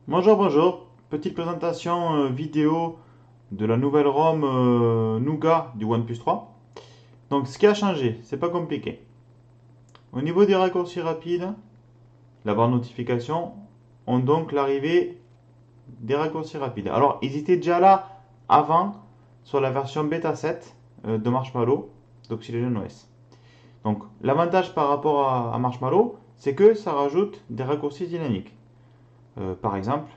Bonjour, bonjour. Petite présentation vidéo de la nouvelle ROM Nougat du OnePlus 3. Donc, ce qui a changé, c'est pas compliqué. Au niveau des raccourcis rapides, la barre notification ont donc l'arrivée des raccourcis rapides. Alors, ils étaient déjà là avant sur la version bêta 7 de Marshmallow d'Oxygen OS. Donc, l'avantage par rapport à Marshmallow, c'est que ça rajoute des raccourcis dynamiques. Par exemple,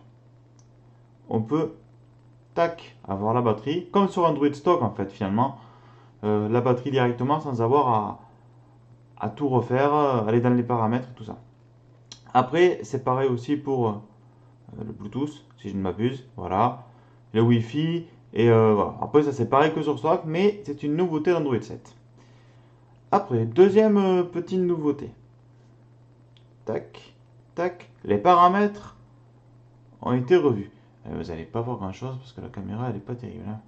on peut tac, avoir la batterie, comme sur Android stock en fait finalement, la batterie directement sans avoir à tout refaire, aller dans les paramètres et tout ça. Après, c'est pareil aussi pour le Bluetooth, si je ne m'abuse, voilà, le Wi-Fi, et voilà. Après ça c'est pareil que sur stock, mais c'est une nouveauté d'Android 7. Après, deuxième petite nouveauté, tac, tac, les paramètres ont été revus. Vous n'allez pas voir grand chose parce que la caméra elle est pas terrible, hein.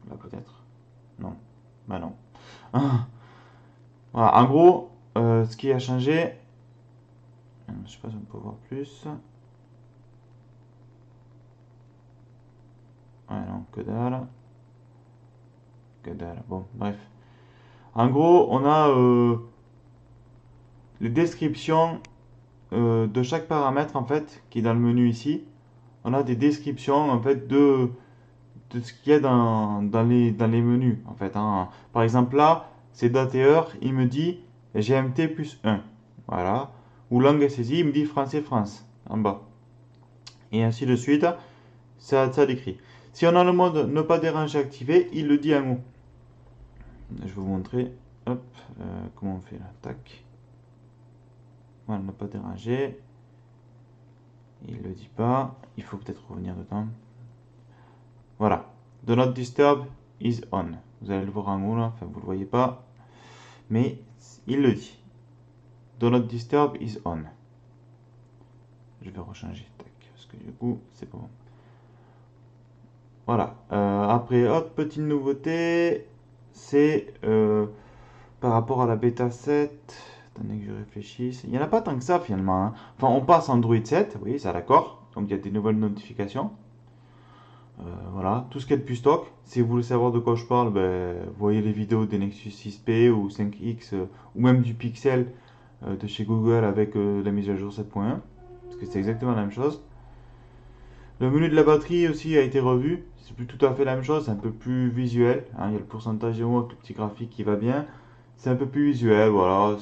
Là peut-être. Non. Bah non. Voilà, en gros, ce qui a changé, je sais pas si on peut voir plus. Ouais, non, que dalle. Que dalle. Bon, bref. En gros, on a les descriptions de chaque paramètre en fait qui est dans le menu ici. On a des descriptions en fait de ce qu'il y a dans les menus en fait, hein. Par exemple là, c'est date et heure, il me dit GMT plus 1. Voilà. Ou langue et saisie, il me dit français France en bas. Et ainsi de suite. Ça décrit. Si on a le mode ne pas déranger activé, il le dit un mot. Je vais vous montrer. Hop, comment on fait là. Tac. Voilà, ne pas déranger. Il le dit pas. Il faut peut-être revenir dedans. Voilà. Do not disturb is on. Vous allez le voir en haut là. Enfin, vous le voyez pas. Mais il le dit. Do not disturb is on. Je vais rechanger. Tac. Parce que du coup, c'est pas bon. Voilà. Après, autre petite nouveauté. C'est par rapport à la bêta 7, attendez que je réfléchisse. Il n'y en a pas tant que ça finalement, hein. Enfin, on passe Android 7, oui, ça d'accord. Donc il y a des nouvelles notifications. Voilà, tout ce qui est de plus stock. Si vous voulez savoir de quoi je parle, ben, voyez les vidéos des Nexus 6P ou 5X ou même du Pixel de chez Google avec la mise à jour 7.1. Parce que c'est exactement la même chose. Le menu de la batterie aussi a été revu. C'est plus tout à fait la même chose, c'est un peu plus visuel, hein. Il y a le pourcentage en haut avec le petit graphique qui va bien. C'est un peu plus visuel, voilà.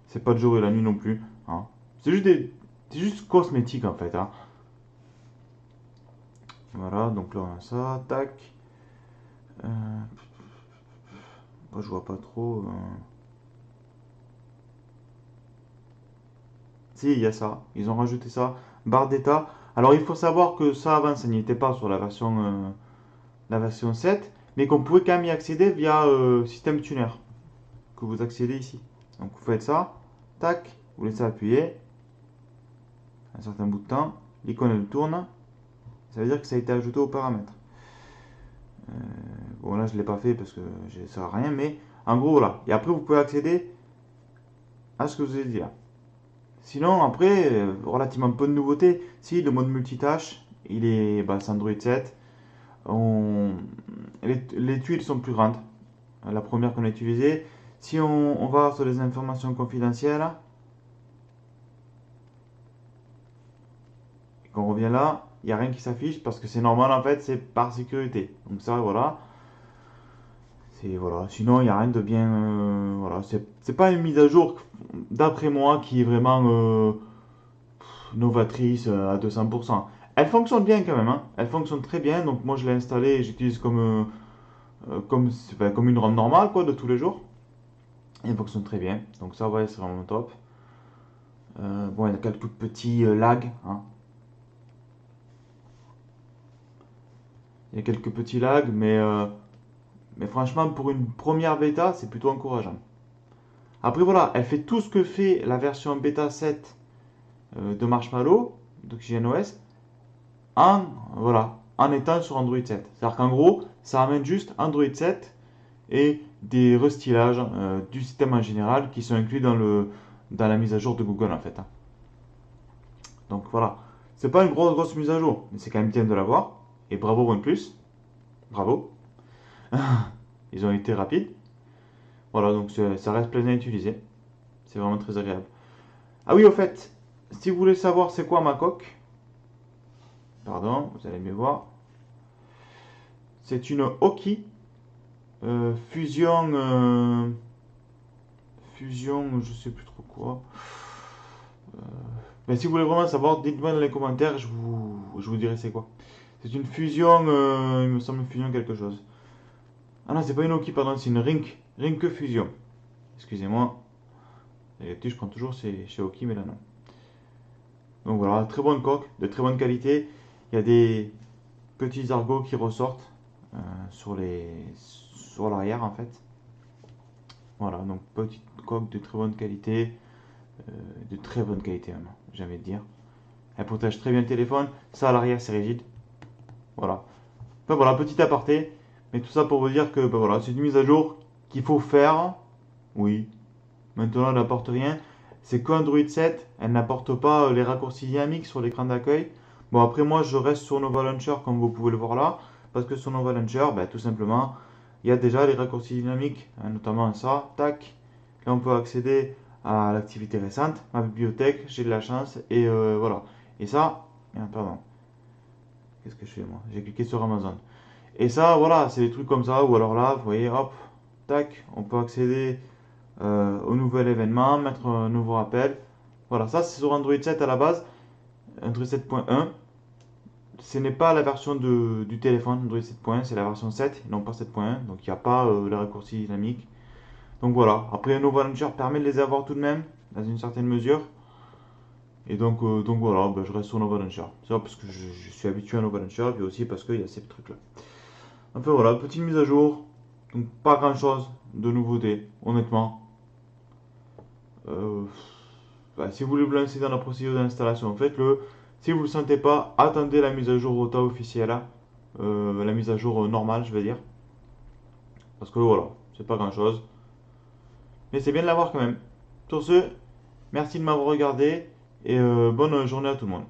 C'est pas le jour et la nuit non plus, hein. C'est juste cosmétique en fait, hein. Voilà, donc là on a ça, tac. Euh, Moi, je vois pas trop. Si, il y a ça. Ils ont rajouté ça. Barre d'état. Alors il faut savoir que ça avant ça n'y était pas sur la version 7, mais qu'on pouvait quand même y accéder via système tuner, que vous accédez ici. Donc vous faites ça, tac, vous laissez appuyer un certain bout de temps, l'icône elle tourne, ça veut dire que ça a été ajouté aux paramètres. Bon là je ne l'ai pas fait parce que ça ne sert à rien, mais en gros voilà. Et après vous pouvez accéder à ce que je vous ai dit là. Sinon après, relativement peu de nouveautés. Si le mode multitâche, il est c'est Android 7. Les tuiles sont plus grandes. La première qu'on a utilisée. Si on va sur les informations confidentielles, et qu'on revient là, il n'y a rien qui s'affiche parce que c'est normal en fait, c'est par sécurité. Donc ça voilà. Voilà. Sinon il n'y a rien de bien. Voilà. C'est pas une mise à jour d'après moi qui est vraiment novatrice à 200%. Elle fonctionne bien quand même, hein. Elle fonctionne très bien. Donc moi je l'ai installée et j'utilise comme une ROM normale quoi, de tous les jours. Et elle fonctionne très bien. Donc ça ouais, c'est vraiment top. Bon, il y a quelques petits lags, hein. Il y a quelques petits lags, mais franchement, pour une première bêta, c'est plutôt encourageant. Après, voilà, elle fait tout ce que fait la version bêta 7 de Marshmallow, d'OxygenOS, en, voilà, en étant sur Android 7. C'est-à-dire qu'en gros, ça amène juste Android 7 et des restylages du système en général qui sont inclus dans la mise à jour de Google en fait, hein. Donc voilà, c'est pas une grosse mise à jour, mais c'est quand même bien de l'avoir. Et bravo OnePlus, bravo. Ils ont été rapides. Voilà, donc ça reste plaisant à utiliser. C'est vraiment très agréable. Ah oui, au fait, si vous voulez savoir c'est quoi ma coque, pardon, vous allez mieux voir. C'est une Oki Fusion, Fusion, je sais plus trop quoi. Mais si vous voulez vraiment savoir, dites-moi dans les commentaires, je vous dirai c'est quoi. C'est une Fusion, il me semble Fusion quelque chose. Ah non, c'est pas une Oki, pardon, c'est une Rink Fusion. Excusez-moi. D'habitude, je prends toujours chez Oki, mais là non. Donc voilà, très bonne coque, de très bonne qualité. Il y a des petits argots qui ressortent sur l'arrière en fait. Voilà, donc petite coque de très bonne qualité, de très bonne qualité même, j'ai envie de dire. Elle protège très bien le téléphone. Ça à l'arrière c'est rigide. Voilà. Enfin voilà, petit aparté. Mais tout ça pour vous dire que ben voilà, c'est une mise à jour qu'il faut faire. Oui. Maintenant elle n'apporte rien. C'est qu'Android 7, elle n'apporte pas les raccourcis dynamiques sur l'écran d'accueil. Bon après moi je reste sur Nova Launcher comme vous pouvez le voir là. Parce que sur Nova Launcher, ben, tout simplement, il y a déjà les raccourcis dynamiques. Hein, notamment ça, tac. Là on peut accéder à l'activité récente, ma bibliothèque, j'ai de la chance. Et voilà. Et ça, pardon. Qu'est-ce que je fais moi? J'ai cliqué sur Amazon. Et ça, voilà, c'est des trucs comme ça. Ou alors là, vous voyez, hop, tac, on peut accéder au nouvel événement, mettre un nouveau rappel. Voilà, ça c'est sur Android 7 à la base, Android 7.1. Ce n'est pas la version du téléphone Android 7.1, c'est la version 7, non pas 7.1. Donc il n'y a pas le raccourci dynamique. Donc voilà, après un Nova Launcher permet de les avoir tout de même, dans une certaine mesure. Et donc voilà, ben, je reste sur Nova Launcher. C'est parce que je suis habitué à Nova Launcher, puis aussi parce qu'il y a ces trucs là. Enfin voilà, petite mise à jour. Donc pas grand chose de nouveauté, honnêtement. Euh, Bah, si vous voulez vous lancer dans la procédure d'installation, faites-le. Si vous ne le sentez pas, attendez la mise à jour OTA officielle, hein. La mise à jour normale, je vais dire. Parce que voilà, c'est pas grand-chose. Mais c'est bien de l'avoir quand même. Sur ce, merci de m'avoir regardé et bonne journée à tout le monde.